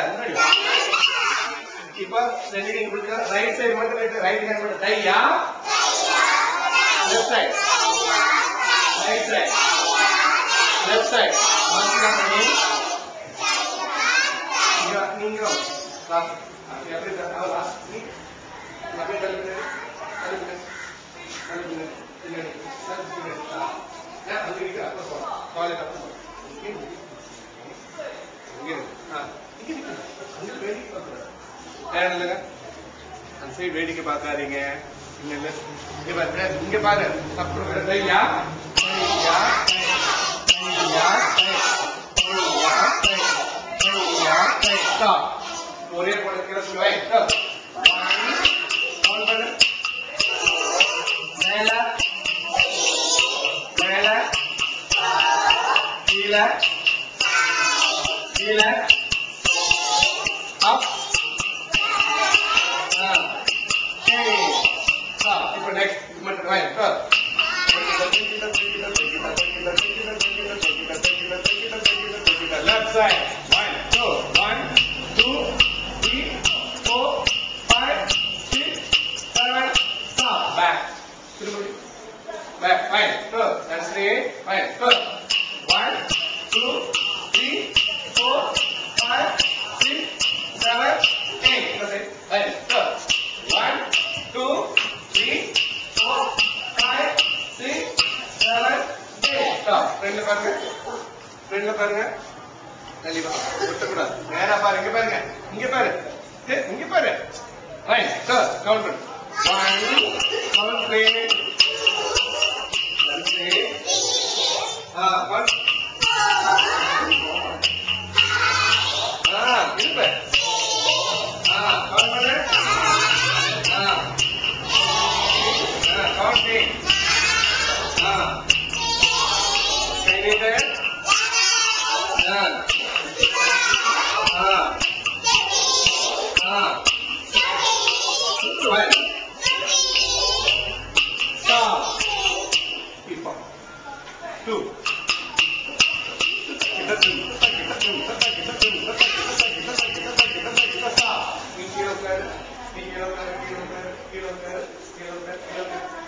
முன்னாடி இப்போ right side மட்டும் ரைட் ஹேண்ட் மட்டும் dia left side right side left side மாத்திரம் பண்ணி நீங்க எப்படி அப்படியே கழுவுங்க கழுவுங்க கழுவுங்க பின்னாடி அங்கே அப்புறம் டாய்லெட் அப்புறம் அந்த சைடு வேடிக்கை பார்க்காதீங்க. இங்க பாரு ஒரே படத்துல மேல மேல கீழே கீழே up இப்போ நெக்ஸ்ட் இது மட்டும் right left side 1 2 1 2 3 4 5 6 7 stop back back fine good that's it fine good 1 2 3 4 5 6 7 8 that's it fine good 1 2 3 4 5 6 7 8 stop ரெண்டு பாருங்க கண்டிப்பா விட்டக்கூடாது நேரா பாரு இங்க பாருங்க இங்க பாரு ரைட் சார் கவுண்ட் பண்ணு 1 கவுண்ட் ப்ளே இருப்ப கவுண்ட் பண்ணு கவுண்ட் ப்ளே கை நீட்டு Right.